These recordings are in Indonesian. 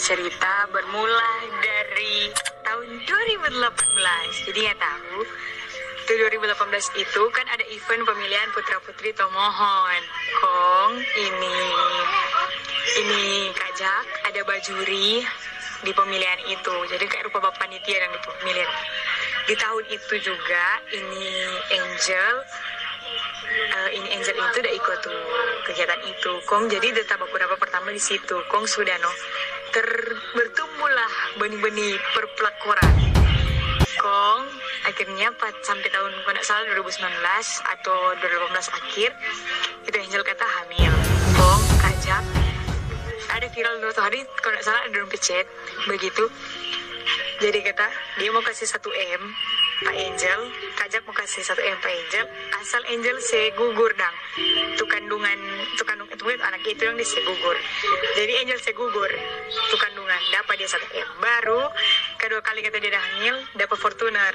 cerita bermula dari tahun 2018. Jadi nggak tahu, itu 2018 itu kan ada event pemilihan putra-putri Tomohon. Kong, ini Kak Jak, ada Bajuri di pemilihan itu. Jadi kayak rupa bapak panitia dan itu pemilihan. Di tahun itu juga ini Angel itu udah ikut tuh kegiatan itu. Kong jadi tetap aku dapat pertama di situ. Kong sudah bertumbuhlah benih-benih perpelakoran. Kong akhirnya sampai tahun kalau nggak salah 2019 atau 2018 akhir itu Angel kata hamil. Kong ajak ada viral 2 hari kalau nggak salah ada dompet chat begitu. Jadi kata dia mau kasih 1M Pak Angel, Kajak mau kasih 1M Pak Angel, asal Angel segugur dang. Itu kandungan anak itu yang segugur. Jadi Angel segugur, itu kandungan, dapat dia 1M. Baru kedua kali kata dia hamil, dapat Fortuner.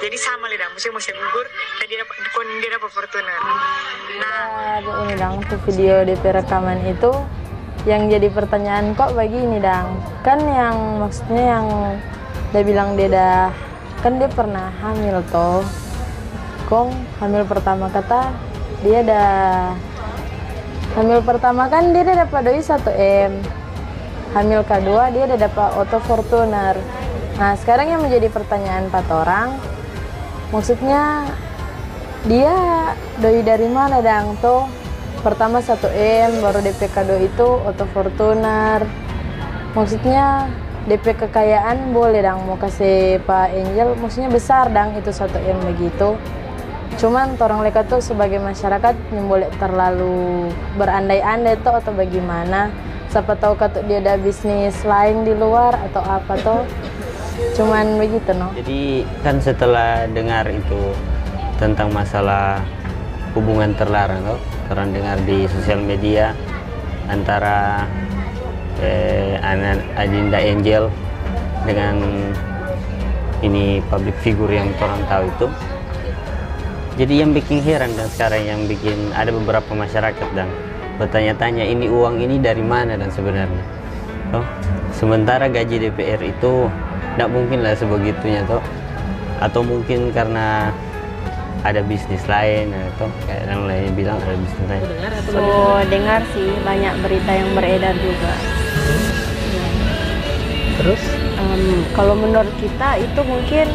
Jadi sama lah dang, mau segugur, tadi dia dapat Fortuner. Nah, ini dang, tuh video DP rekaman itu yang jadi pertanyaan kok begini dang. Kan yang maksudnya yang dia bilang kan dia pernah hamil toh. Kong hamil pertama kata dia hamil pertama kan dia dapat doi 1M. Hamil kedua dia dapat Auto Fortuner. Nah sekarang yang menjadi pertanyaan 4 orang, maksudnya dia doi dari mana dang toh? Pertama 1M, baru DP kado itu Auto Fortuner. Maksudnya DP kekayaan boleh dang mau kasih Pak Angel, maksudnya besar dang itu 1M begitu. Cuman orang leka tuh sebagai masyarakat yang boleh terlalu berandai-andai tuh atau bagaimana. Siapa tahu kata dia ada bisnis lain di luar atau apa tuh. Cuman begitu no. Jadi kan setelah dengar itu tentang masalah hubungan terlarang tuh, orang dengar di sosial media antara Adinda Angel dengan ini public figure yang orang tahu itu. Jadi yang bikin heran dan sekarang yang bikin ada beberapa masyarakat dan bertanya-tanya ini uang ini dari mana dan sebenarnya. Toh, sementara gaji DPR itu tidak mungkin lah sebegitunya toh. Atau mungkin karena ada bisnis lain atau kayak yang lain bilang ada bisnis lain. Dengar sih banyak berita yang beredar juga. Terus? Kalau menurut kita itu mungkin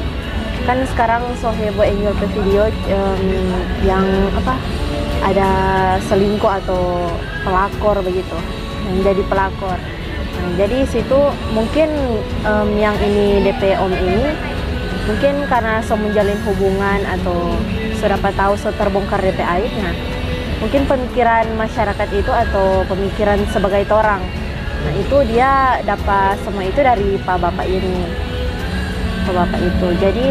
kan sekarang so heboh Angel ke video yang ada selingkuh atau pelakor begitu, yang jadi pelakor. Nah, jadi situ mungkin yang ini DP Om ini mungkin karena so menjalin hubungan atau sudah tahu so terbongkar DP aibnya, mungkin pemikiran masyarakat itu atau pemikiran sebagai orang. Nah itu dia dapat semua itu dari Pak Bapak ini, Pak Bapak itu. Jadi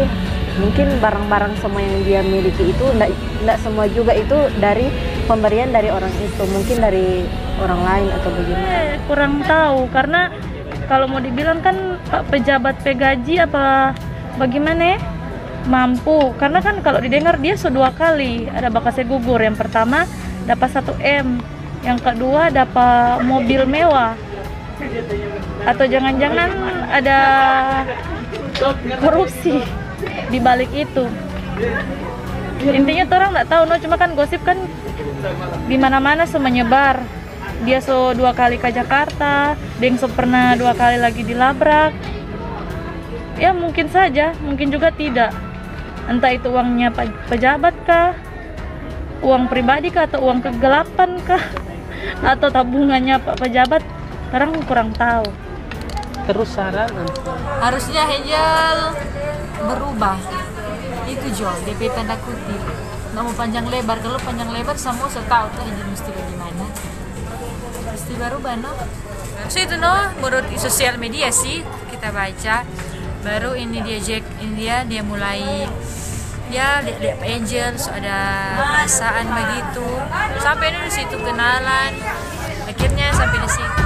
mungkin barang-barang semua yang dia miliki itu enggak semua juga itu dari pemberian dari orang itu, mungkin dari orang lain atau bagaimana. Kurang tahu karena kalau mau dibilang kan Pak pejabat pegaji apa bagaimana ya? Mampu, karena kan kalau didengar dia sudah 2 kali ada bakasnya gugur. Yang pertama dapat 1M, yang kedua dapat mobil mewah. Atau jangan-jangan ada korupsi di balik itu. Intinya orang nggak tahu, no. Cuma kan gosip kan di mana-mana menyebar. Dia 2 kali ke Jakarta, dia pernah 2 kali lagi dilabrak. Ya mungkin saja, mungkin juga tidak. Entah itu uangnya pejabat kah, uang pribadi kah, atau uang kegelapan kah, atau tabungannya Pak pejabat, orang kurang tahu. Terus saran harusnya Angel berubah. Itu Jo, DP tanda kutip. Nggak mau panjang lebar, kalau panjang lebar semua saya tahu tuh Angel mesti bagaimana. Mesti berubah no. So itu no, menurut sosial media sih kita baca. Baru ini dia Jack, dia mulai ya lihat Angel, so ada perasaan begitu. Sampai di situ kenalan, akhirnya sampai di situ.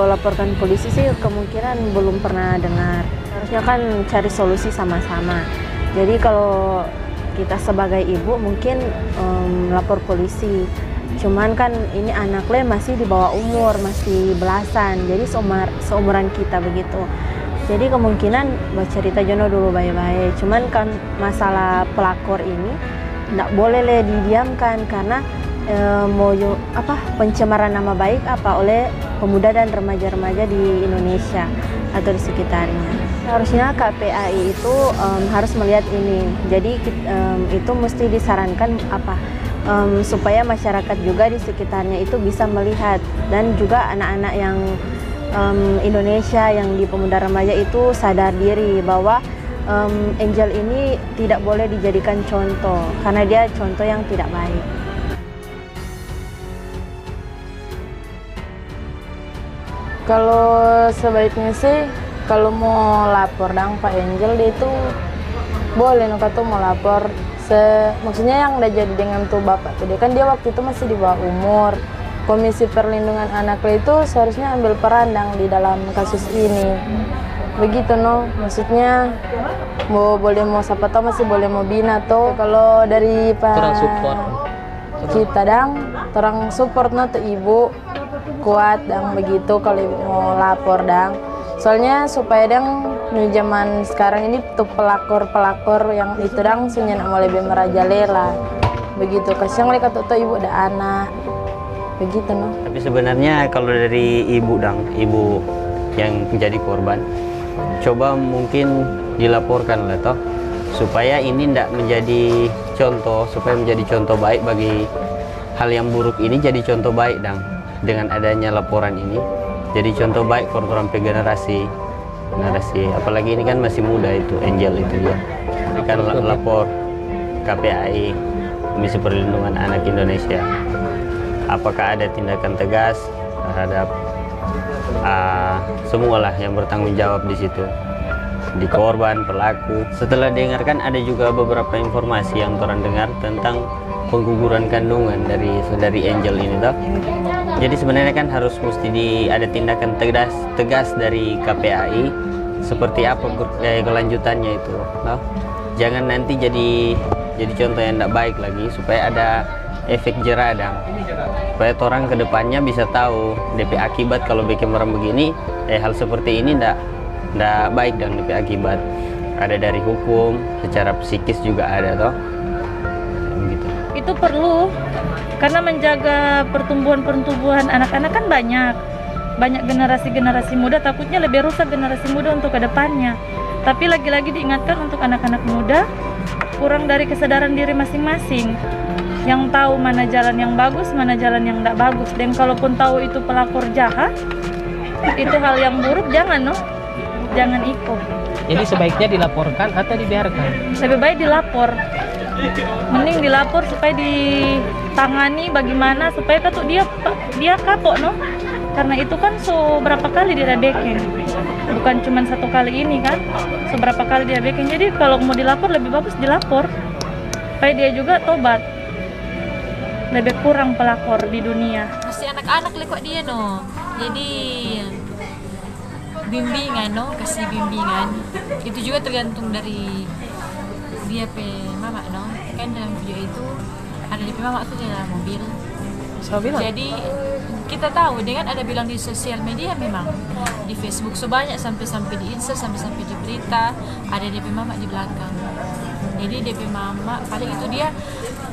kalau laporkan polisi sih kemungkinan belum pernah dengar. Harusnya kan cari solusi sama-sama. Jadi kalau kita sebagai ibu mungkin lapor polisi. Cuman kan ini anaknya masih di bawah umur, masih belasan. Jadi seumuran kita begitu. Jadi kemungkinan bercerita jono dulu baik-baik. Cuman kan masalah pelakor ini tidak boleh didiamkan karena pencemaran nama baik oleh pemuda dan remaja-remaja di Indonesia atau di sekitarnya. Harusnya KPAI itu harus melihat ini. Jadi itu mesti disarankan supaya masyarakat juga di sekitarnya itu bisa melihat, dan juga anak-anak yang Indonesia yang di pemuda remaja itu sadar diri bahwa Angel ini tidak boleh dijadikan contoh karena dia contoh yang tidak baik. Kalau sebaiknya sih kalau mau lapor Pak Angel dia itu boleh mau lapor. Maksudnya yang udah jadi dengan tuh bapak tuh dia waktu itu masih di bawah umur. Komisi Perlindungan Anak itu seharusnya ambil peran di dalam kasus ini. Begitu maksudnya mau siapa tahu masih boleh mau bina tuh. Kalau dari support kita orang support tuh ibu kuat begitu kalau ibu mau lapor soalnya supaya di zaman sekarang ini tuh pelakor yang itu sunya mau lebih merajalela begitu, kasihan mereka tuh ibu ada anak begitu Tapi sebenarnya kalau dari ibu yang menjadi korban, coba mungkin dilaporkan lah toh, supaya ini tidak menjadi contoh, supaya menjadi contoh baik bagi hal yang buruk ini, jadi contoh baik dengan adanya laporan ini, jadi contoh baik orang generasi, apalagi ini kan masih muda itu Angel itu dia, kan lapor KPAI, Komisi Perlindungan Anak Indonesia. Apakah ada tindakan tegas terhadap semualah yang bertanggung jawab di situ, di korban, pelaku. Setelah dengarkan ada juga beberapa informasi yang orang dengar tentang pengguguran kandungan dari Angel ini toh. Jadi sebenarnya kan harus ada tindakan tegas dari KPAI seperti apa kelanjutannya itu toh. Jangan nanti jadi contoh yang tidak baik lagi, supaya ada efek jerah supaya orang kedepannya bisa tahu DP akibat kalau bikin orang begini, hal seperti ini tidak baik DP akibat. Ada dari hukum, secara psikis juga ada toh. Begitu. Itu perlu karena menjaga pertumbuhan anak-anak kan banyak generasi muda, takutnya lebih rusak generasi muda untuk kedepannya. Tapi lagi-lagi diingatkan untuk anak-anak muda kurang dari kesadaran diri masing-masing, yang tahu mana jalan yang bagus, mana jalan yang tidak bagus. Dan kalaupun tahu itu pelakor jahat, itu hal yang buruk, jangan ikut. Jadi sebaiknya dilaporkan atau dibiarkan? Lebih baik dilapor. Mending dilapor supaya ditangani bagaimana supaya dia kapok karena itu kan berapa kali dia beken, bukan cuma satu kali ini kan, seberapa kali dia beken. Jadi kalau mau dilapor lebih bagus dilapor supaya dia juga tobat, lebih kurang pelakor di dunia. Masih anak-anak kok dia jadi bimbingan kasih bimbingan itu juga tergantung dari dia mama kan. Dalam video itu ada di mama tuh di dalam mobil. Jadi kita tahu dengan ada bilang di sosial media, memang di Facebook sebanyak sampai di Insta, sampai di berita ada DP mama di belakang. Jadi DP mama paling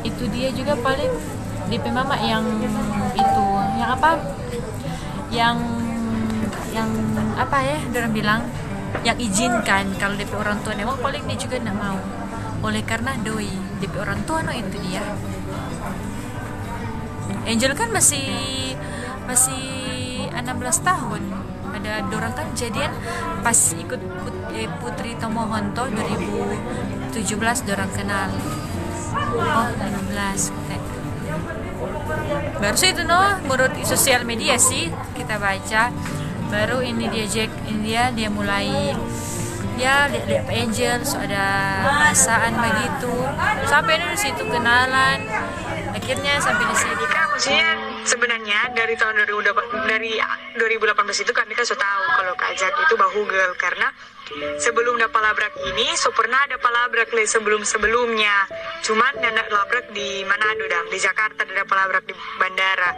itu dia juga paling DP mama yang itu yang orang bilang yang izinkan. Kalau DP orang tua mau paling dia juga tidak mau, oleh karena doi DP orang tua itu dia. Angel kan masih 16 tahun. Ada dorang kan jadian pas ikut Putri Tomohon 2017 dorang kenal. 16 baru sih itu menurut sosial media sih kita baca, baru ini dia mulai lihat Angel, so ada perasaan begitu, sampai di situ kenalan, akhirnya sampai di sini. Maksudnya sebenarnya dari tahun dari 2018 itu kami kan sudah tahu kalau Kak Jack itu bahugel karena sebelum ada palabrak ini pernah ada palabrak sebelumnya, cuman ada palabrak di Manado dan di Jakarta ada palabrak di bandara.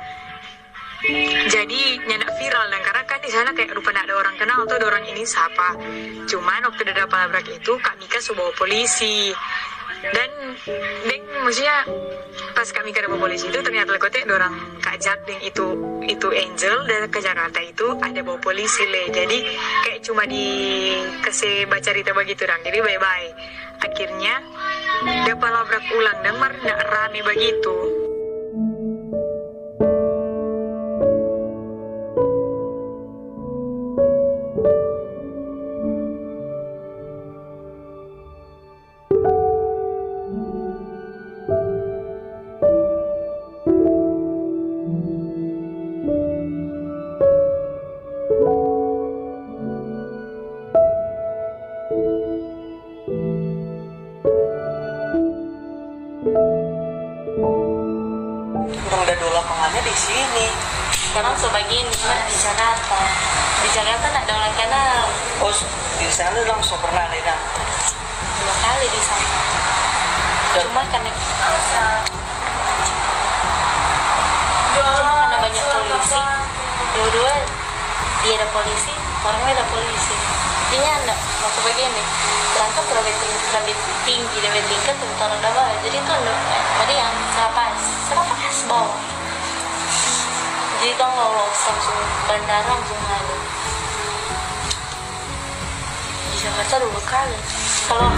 Jadi nyandak viral dan karena kan di sana kayak rupanya ada orang kenal tuh ada orang ini siapa. Cuman waktu ada palabrak itu Kak Mika sudah bawa polisi. Dan maksudnya pas kami ke rumah polisi itu ternyata lekotnya ada orang Kak Jack yang itu Angel dan ke Jakarta itu ada bawa polisi le. Jadi kayak cuma dikasih baca cerita begitu dong. Jadi bye-bye. Akhirnya dia palabrak ulang dan nggak rame begitu. Udah dulu lapangannya di sini. Sekarang sebagian di Jakarta. Di Jakarta nggak ada orang kenal. Oh, di sana langsung pernah nih kan? 2 kali di sana. Cuma karena banyak polisi. Dua-dua dia ada polisi, orangnya ada polisi. Intinya enggak waktu begini berangkat lebih tinggi lebih tingkat untuk orang bawah. Jadi itu ada yang serapas bawah. Jadi kan lolos langsung bandara langsung lalu. Di Jakarta 2 kali. Kalau